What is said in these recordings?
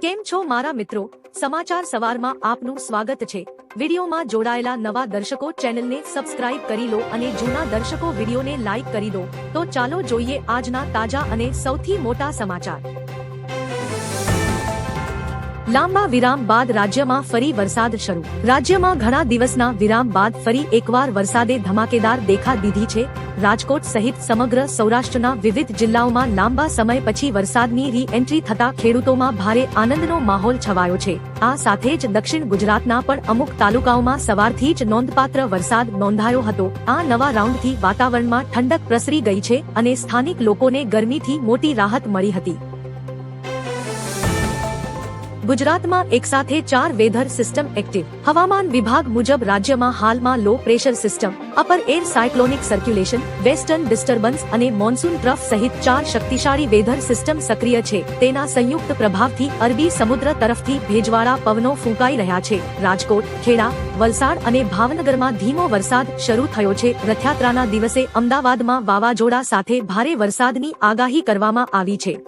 કેમ છો મારા મિત્રો? સમાચાર સવારમાં આપનું સ્વાગત છે। વિડીયોમાં જોડાયેલા નવા દર્શકો ચેનલને સબસ્ક્રાઇબ કરી લો અને જૂના દર્શકો વિડીયોને લાઇક કરી દો। તો ચાલો જોઈએ આજના તાજા અને સૌથી મોટા સમાચાર। લાંબા વિરામ બાદ રાજ્યમાં ફરી વરસાદ શરૂ। રાજ્યમાં ઘણા દિવસના વિરામ બાદ ફરી એકવાર વરસાદે ધમાકેદાર દેખા દીધી છે। રાજકોટ સહિત સમગ્ર સૌરાષ્ટ્રના વિવિધ જિલ્લાઓમાં લાંબા સમય પછી વરસાદની રી એન્ટ્રી થતા ખેડૂતોમાં ભારે આનંદનો માહોલ છવાયો છે। આ સાથે જ દક્ષિણ ગુજરાતના પણ અમુક તાલુકાઓમાં સવારથી જ નોંધપાત્ર વરસાદ નોંધાયો હતો। આ નવા રાઉન્ડથી વાતાવરણમાં ઠંડક પ્રસરી ગઈ છે અને સ્થાનિક લોકોને ગરમીથી મોટી રાહત મળી હતી। ગુજરાતમાં એકસાથે 4 વેધર સિસ્ટમ એક્ટિવ। હવામાન વિભાગ મુજબ રાજ્યમાં હાલમાં low pressure system, upper air cyclonic circulation, western disturbance અને મોન્સૂન ટ્રફ સહિત 4 શક્તિશાળી વેધર સિસ્ટમ સક્રિય છે। તેના સંયુક્ત પ્રભાવથી અરબી સમુદ્ર તરફથી ભેજવાળા પવનો ફૂંકાઈ રહ્યા છે। રાજકોટ, ખેડા, વલસાડ અને ભાવનગરમાં ધીમો વરસાદ શરૂ થયો છે। રથયાત્રાના દિવસે અમદાવાદમાં વાવાઝોડા સાથે ભારે વરસાદની આગાહી કરવામાં આવી છે।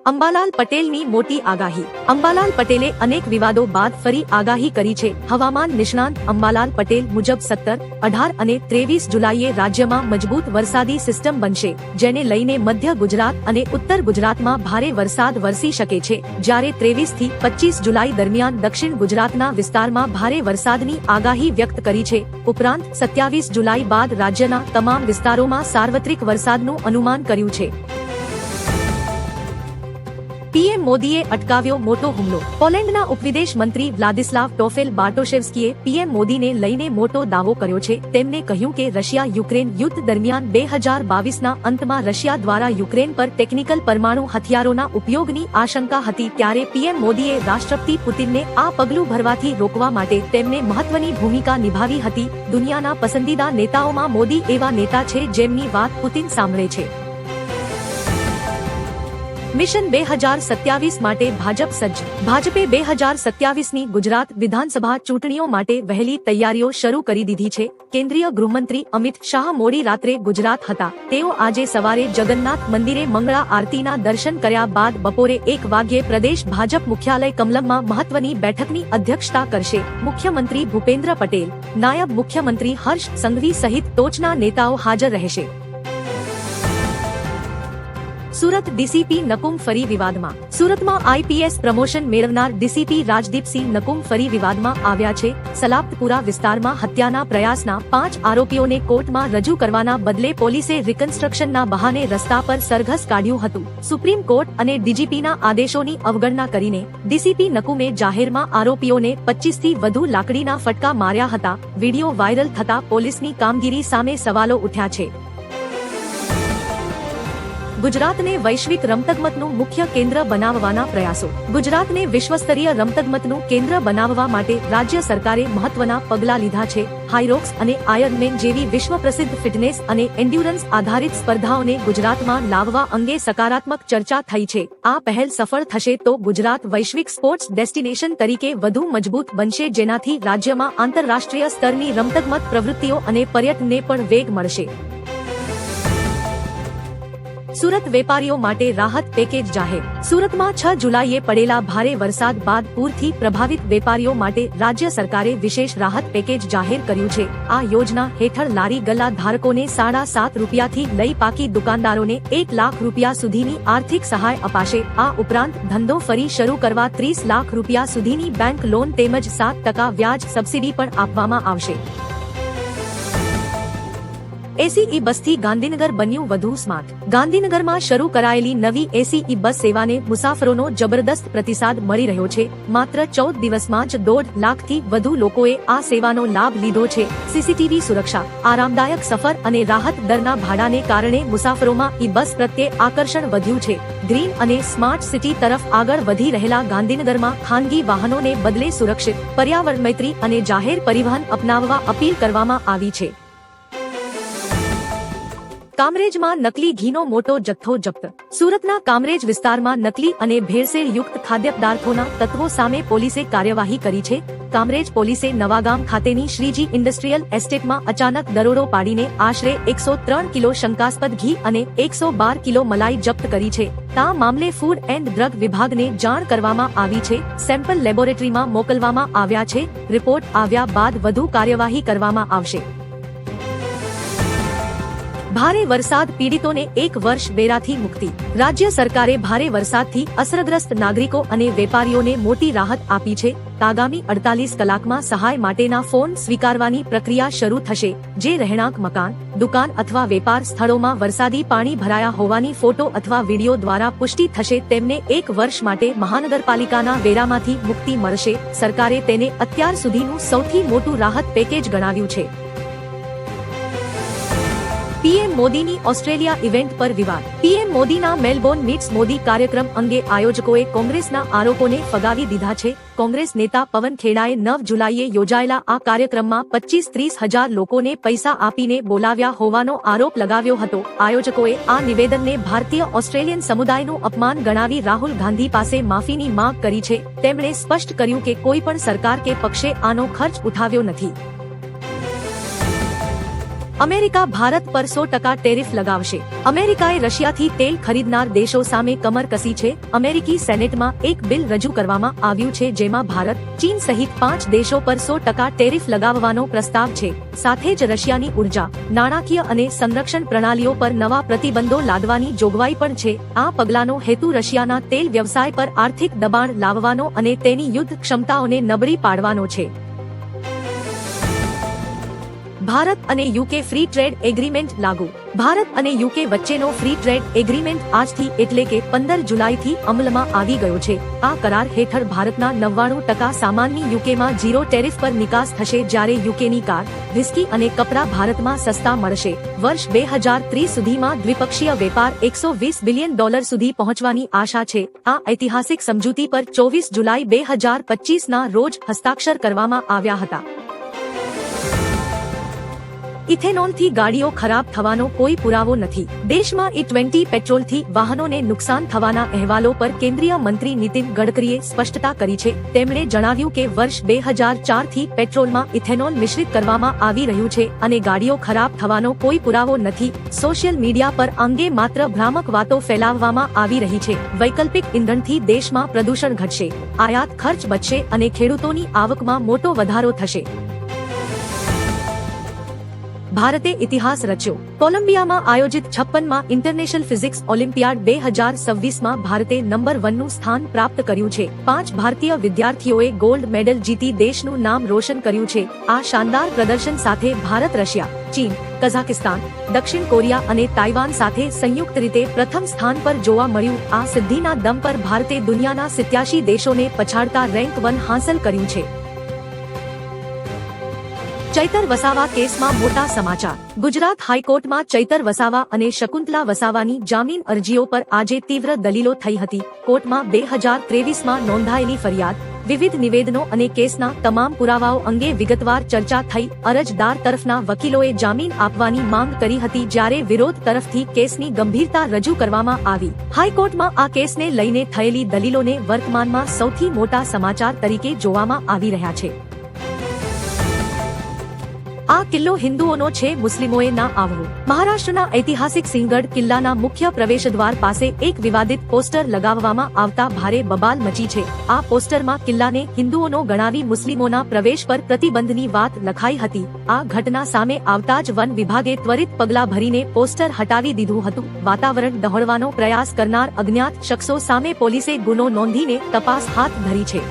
અંબાલાલ પટેલની મોટી આગાહી। અંબાલાલ પટેલે અનેક વિવાદો બાદ ફરી આગાહી કરી છે। હવામાન નિષ્ણાંત અંબાલાલ પટેલ મુજબ 17, 18 અને 23 જુલાઈએ રાજ્યમાં મજબૂત વરસાદી સિસ્ટમ બનશે, જેને લઈને મધ્ય ગુજરાત અને ઉત્તર ગુજરાતમાં ભારે વરસાદ વરસી શકે છે। જ્યારે 23 થી 25 જુલાઈ દરમિયાન દક્ષિણ ગુજરાતના વિસ્તારમાં ભારે વરસાદની આગાહી વ્યક્ત કરી છે। ઉપરાંત 27 જુલાઈ બાદ રાજ્યના તમામ વિસ્તારોમાં સાર્વત્રિક વરસાદનું અનુમાન કર્યું છે। પીએમ મોદીએ અટકાવ્યો મોટો હુમલો। પોલેન્ડના ઉપવિદેશ મંત્રી વ્લાદિસ્લાવ ટોફેલ બાર્ટોશેવ્સ્કીએ પીએમ મોદીને લઈને મોટો દાવો કર્યો છે। તેમણે કહ્યું કે રશિયા યુક્રેન યુદ્ધ દરમિયાન 2022ના અંતમાં રશિયા દ્વારા યુક્રેન પર ટેકનિકલ પરમાણુ હથિયારોના ઉપયોગની આશંકા હતી, ત્યારે પીએમ મોદીએ રાષ્ટ્રપતિ પુતિનને આ પગલું ભરવાથી રોકવા માટે તેમને મહત્વની ભૂમિકા નિભાવી હતી। દુનિયાના પસંદીદા નેતાઓમાં મોદી એવા નેતા છે જેમની વાત પુતિન સાંભળે છે। મિશન 2027 માટે ભાજપ સજ્જ। ભાજપે 2027ની ગુજરાત વિધાનસભા ચૂંટણીઓ માટે વહેલી તૈયારીઓ શરૂ કરી દીધી છે। કેન્દ્રીય ગૃહમંત્રી અમિત શાહ મોડી રાત્રે ગુજરાત હતા। તેઓ આજે સવારે જગન્નાથ મંદિરે મંગળા આરતીના દર્શન કર્યા બાદ બપોરે 1 વાગ્યે પ્રદેશ ભાજપ મુખ્યાલય કમલમમાં મહત્વની બેઠકની અધ્યક્ષતા કરશે। મુખ્યમંત્રી ભૂપેન્દ્ર પટેલ, નાયબ મુખ્યમંત્રી હર્ષ સંઘવી સહિત ટોચના નેતાઓ હાજર રહેશે। સુરત ડીસીપી નકુમ ફરી વિવાદમાં। સુરતમાં આઈપીએસ પ્રમોશન મેળવનાર ડીસીપી રાજદીપસિંહ નકુમ ફરી વિવાદમાં આવ્યા છે। સલાબતપુરા વિસ્તારમાં હત્યાના પ્રયાસના 5 આરોપીઓને કોર્ટમાં રજૂ કરવાના બદલે પોલીસે રિકન્સ્ટ્રક્શનના બહાને રસ્તા પર સરઘસ કાઢ્યું હતું। સુપ્રીમ કોર્ટ અને ડીજીપીના આદેશોની અવગણના કરીને ડીસીપી નકુમે જાહેરમાં આરોપીઓને 25 થી વધુ લાકડીના ફટકા માર્યા હતા। વિડીયો વાયરલ થતા પોલીસની કામગીરી સામે સવાલો ઉઠ્યા છે। ગુજરાતને વૈશ્વિક રમતગમતનું મુખ્ય કેન્દ્ર બનાવવાના પ્રયાસો। ગુજરાતને વિશ્વસ્તરીય રમતગમતનું કેન્દ્ર બનાવવા માટે રાજ્ય સરકારે મહત્વના પગલાં લીધા છે। હાઈરોક્સ અને આયર્નમેન જેવી વિશ્વ પ્રસિદ્ધ ફિટનેસ અને એન્ડ્યુરન્સ આધારિત સ્પર્ધાઓને ગુજરાતમાં લાવવા અંગે સકારાત્મક ચર્ચા થઈ છે। આ પહેલ સફળ થશે તો ગુજરાત વૈશ્વિક સ્પોર્ટ્સ ડેસ્ટિનેશન તરીકે વધુ મજબૂત બનશે, જેનાથી રાજ્યમાં આંતરરાષ્ટ્રીય સ્તરની રમતગમત પ્રવૃત્તિઓ અને પર્યટનને પણ વેગ મળશે। સુરત વેપારીઓ માટે રાહત પેકેજ જાહેર। સુરતમાં 6 જુલાઈએ પડેલા ભારે વરસાદ બાદ પૂરથી પ્રભાવિત વેપારીઓ માટે રાજ્ય સરકારે વિશેષ રાહત પેકેજ જાહેર કર્યું છે। આ યોજના હેઠળ લારી ગલ્લા ધારકોને 7.5 રૂપિયાથી લઈ પાકી દુકાનદારોને 1 લાખ રૂપિયા સુધીની આર્થિક સહાય અપાશે। આ ઉપરાંત ધંધો ફરી શરૂ કરવા 30 લાખ રૂપિયા સુધીની બેંક લોન તેમજ 7% વ્યાજ સબસિડી પણ આપવામાં આવશે। એસી ઈ બસથી ગાંધીનગર બન્યું વધુ સ્માર્ટ। ગાંધીનગરમાં શરૂ કરાયેલી નવી એસી ઈ બસ સેવાને મુસાફરોનો જબરદસ્ત પ્રતિસાદ મળી રહ્યો છે। માત્ર 14 દિવસમાં જ 1.5 લાખથી વધુ લોકોએ આ સેવાનો લાભ લીધો છે। સીસીટીવી સુરક્ષા, આરામદાયક સફર અને રાહત દરના ભાડાને કારણે મુસાફરોમાં ઈ બસ પ્રત્યે આકર્ષણ વધ્યું છે। ગ્રીન અને સ્માર્ટ સિટી તરફ આગળ વધી રહેલા ગાંધીનગરમાં ખાનગી વાહનોને બદલે સુરક્ષિત, પર્યાવરણમૈત્રી અને જાહેર પરિવહન અપનાવવા અપીલ કરવામાં આવી છે। કામરેજમાં નકલી ઘીનો મોટો જથ્થો જપ્ત। સુરતના કામરેજ વિસ્તારમાં નકલી અને ભેળસેળ યુક્ત ખાદ્ય પદાર્થોના તત્વો સામે પોલીસે કાર્યવાહી કરી છે। કામરેજ પોલીસે નવાગામ ખાતેની શ્રીજી ઇન્ડસ્ટ્રીયલ એસ્ટેટમાં અચાનક દરોડો પાડીને આશરે 103 કિલો શંકાસ્પદ ઘી અને 112 કિલો મલાઈ જપ્ત કરી છે। આ મામલે ફૂડ એન્ડ ડ્રગ વિભાગને જાણ કરવામાં આવી છે. સેમ્પલ લેબોરેટરીમાં મોકલવામાં આવ્યા છે. રિપોર્ટ આવ્યા બાદ વધુ કાર્યવાહી કરવામાં આવશે. ભારે વરસાદ પીડિતોને 1 વર્ષ વેરાથી મુક્તિ. રાજ્ય સરકારે ભારે વરસાદથી અસરગ્રસ્ત નાગરિકો અને વેપારીઓને મોટી રાહત આપી છે. આગામી 48 કલાકમાં સહાય માટેના ફોન સ્વીકારવાની પ્રક્રિયા શરૂ થશે. જે રહેણાંક મકાન, દુકાન અથવા વેપાર સ્થળોમાં વરસાદી પાણી ભરાયા હોવાની ફોટો અથવા વિડીયો દ્વારા પુષ્ટિ થશે તેમને 1 વર્ષ માટે મહાનગરપાલિકાના વેરામાંથી મુક્તિ મળશે. સરકારે તેને અત્યાર સુધીનું સૌથી મોટું રાહત પેકેજ ગણાવ્યું છે. પીએમ મોદીની ઓસ્ટ્રેલિયા ઇવેન્ટ પર વિવાદ. પીએમ મોદીના મેલબોર્ન મીટ્સ મોદી કાર્યક્રમ અંગે આયોજકોએ કોંગ્રેસના આરોપોને ફગાવી દીધા છે. કોંગ્રેસ નેતા પવન ખેડાએ 9 જુલાઈએ યોજાયેલા આ કાર્યક્રમમાં 25-30 હજાર લોકોને પૈસા આપીને બોલાવ્યા હોવાનો આરોપ લગાવ્યો હતો. આયોજકોએ આ નિવેદનને ભારતીય ઓસ્ટ્રેલિયન સમુદાયનું અપમાન ગણાવી રાહુલ ગાંધી પાસે માફીની માંગ કરી છે. તેમણે સ્પષ્ટ કર્યું કે કોઈ પણ સરકાર કે પક્ષે આનો ખર્ચ ઉઠાવ્યો નથી. અમેરિકા ભારત પર 100% ટેરિફ લગાવશે. અમેરિકાએ રશિયાથી તેલ ખરીદનાર દેશો સામે કમર કસી છે. અમેરિકી સેનેટમાં એક બિલ રજૂ કરવામાં આવ્યું છે જેમાં ભારત, ચીન સહિત 5 દેશો પર 100% ટેરિફ લગાવવાનો પ્રસ્તાવ છે. સાથે જ રશિયાની ઉર્જા, નાણાકીય અને સંરક્ષણ પ્રણાલીઓ પર નવા પ્રતિબંધો લાદવાની જોગવાઈ પણ છે. આ પગલાંનો હેતુ રશિયાના તેલ વ્યવસાય પર આર્થિક દબાણ લાવવાનો અને તેની યુદ્ધ ક્ષમતાઓને નબળી પાડવાનો છે. ભારત અને યુકે ફ્રી ટ્રેડ એગ્રીમેન્ટ લાગુ. ભારત અને યુકે વચ્ચેનો ફ્રી ટ્રેડ એગ્રીમેન્ટ આજથી એટલે કે 15 જુલાઈથી અમલમાં આવી ગયો છે. આ કરાર હેઠળ ભારતના 99% સામાનની યુકેમાં 0 ટેરિફ પર નિકાસ થશે જ્યારે યુકેની કાર, વિસ્કી અને કપડાં ભારતમાં સસ્તા મળશે. વર્ષ 2030 સુધીમાં દ્વિપક્ષીય વેપાર $120 બિલિયન સુધી પહોંચવાની આશા છે. આ ઐતિહાસિક સમજૂતી પર 24 જુલાઈ 2025ના રોજ હસ્તાક્ષર કરવામાં આવ્યા હતા. ઇથેનોલથી ગાડીઓ ખરાબ થવાનો કોઈ પુરાવો નથી. દેશમાં E20 પેટ્રોલથી વાહનોને નુકસાન થવાના અહેવાલો પર કેન્દ્રીય મંત્રી નીતિન ગડકરીએ સ્પષ્ટતા કરી છે. તેમણે જણાવ્યું કે વર્ષ 2004થી પેટ્રોલમાં ઇથેનોલ મિશ્રિત કરવામાં આવી રહ્યું છે અને ગાડીઓ ખરાબ થવાનો કોઈ પુરાવો નથી. સોશિયલ મીડિયા પર અંગે માત્ર ભ્રામક વાતો ફેલાવવામાં આવી રહી છે. વૈકલ્પિક ઇંધણથી દેશમાં પ્રદૂષણ ઘટશે, આયાત ખર્ચ બચશે અને ખેડૂતોની આવકમાં મોટો વધારો થશે. ભારતે ઇતિહાસ રચ્યો. કોલંબિયામાં આયોજિત 56માં ઇન્ટરનેશનલ ફિઝિક્સ ઓલિમ્પિયાડ 2026માં ભારતે નંબર 1નું સ્થાન પ્રાપ્ત કર્યું છે. 5 ભારતીય વિદ્યાર્થીઓએ ગોલ્ડ મેડલ જીતી દેશનું નામ રોશન કર્યું છે. આ શાનદાર પ્રદર્શન સાથે ભારત રશિયા, ચીન, કઝાકિસ્તાન, દક્ષિણ કોરિયા અને તાઇવાન સાથે સંયુક્ત રીતે પ્રથમ સ્થાન પર જોવા મળ્યું. આ સિદ્ધિના દમ પર ભારતે દુનિયાના 87 દેશોને પછાડતા રેન્ક 1 હાંસલ કર્યું છે. ચૈતર વસાવા કેસમાં મોટા સમાચાર. ગુજરાત હાઈકોર્ટમાં ચૈતર વસાવા અને શકુંતલા વસાવાની જામીન અરજીઓ પર આજે તીવ્ર દલીલો થઈ હતી. કોર્ટમાં 2023માં નોંધાયેલી ફરિયાદ, વિવિધ નિવેદનો અને કેસના તમામ પુરાવાઓ અંગે વિગતવાર ચર્ચા થઈ. અરજદાર તરફના વકીલોએ જામીન આપવાની માંગ કરી હતી જ્યારે વિરોધ તરફથી કેસની ગંભીરતા રજૂ કરવામાં આવી. હાઈકોર્ટમાં આ કેસને લઈને થયેલી દલીલોને વર્તમાનમાં સૌથી મોટા સમાચાર તરીકે જોવામાં આવી રહ્યા છે. આ કિલ્લો હિન્દુઓનો છે, મુસ્લિમોએ ના આવવું. મહારાષ્ટ્રના ઐતિહાસિક સિંહગઢ કિલ્લાના મુખ્ય પ્રવેશદ્વાર પાસે એક વિવાદિત પોસ્ટર લગાવવામાં આવતા ભારે બબાલ મચી છે. આ પોસ્ટરમાં કિલ્લાને હિન્દુઓનો ગણાવી મુસ્લિમોના પ્રવેશ પર પ્રતિબંધની વાત લખાઈ હતી. આ ઘટના સામે આવતા જ વન વિભાગે ત્વરિત પગલાં ભરીને પોસ્ટર હટાવી દીધું હતું. વાતાવરણ ડહોળવાનો પ્રયાસ કરનાર અજ્ઞાત શખ્સો સામે પોલીસે ગુનો નોંધીને તપાસ હાથ ધરી છે.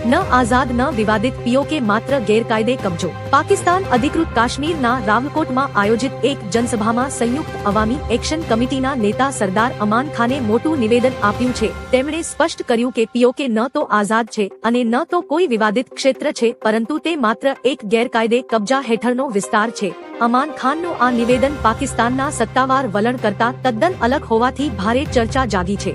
ન આઝાદ ન વિવાદિત પીઓકે માત્ર ગેરકાયદે કબજો. પાકિસ્તાન અધિકૃત કાશ્મીરના રાવલકોટમાં આયોજિત એક જનસભામાં સંયુક્ત અવામી એક્શન કમિટીના નેતા સરદાર અમાન ખાને મોટું નિવેદન આપ્યું છે. તેમણે સ્પષ્ટ કર્યું કે પીઓકે ન તો આઝાદ છે અને ન તો કોઈ વિવાદિત ક્ષેત્ર છે, પરંતુ તે માત્ર એક ગેરકાયદે કબજા હેઠળનો વિસ્તાર છે. અમાન ખાનનું આ નિવેદન પાકિસ્તાનના સત્તાવાર વલણ કરતા તદ્દન અલગ હોવાથી ભારે ચર્ચા જાગી છે.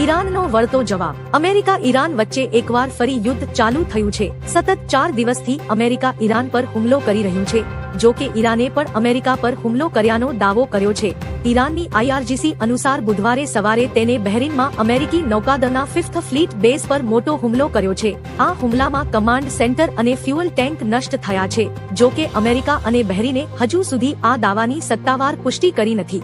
ઈરાનનો વળતો જવાબ. અમેરિકા ઈરાન વચ્ચે એકવાર ફરી યુદ્ધ ચાલુ થયું છે. સતત 4 દિવસથી અમેરિકા ઈરાન પર હુમલો કરી રહ્યું છે. જો કે ઈરાને પણ અમેરિકા પર હુમલો કર્યાનો દાવો કર્યો છે. ઈરાનની IRGC અનુસાર બુધવારે સવારે તેને બહેરીનમાં અમેરિકી નૌકાદળના 5th ફ્લીટ બેઝ પર મોટો હુમલો કર્યો છે. આ હુમલામાં કમાન્ડ સેન્ટર અને ફ્યુઅલ ટેન્ક નષ્ટ થયા છે. જો કે અમેરિકા અને બહેરીને હજુ સુધી આ દાવાની સત્તાવાર પુષ્ટિ કરી નથી.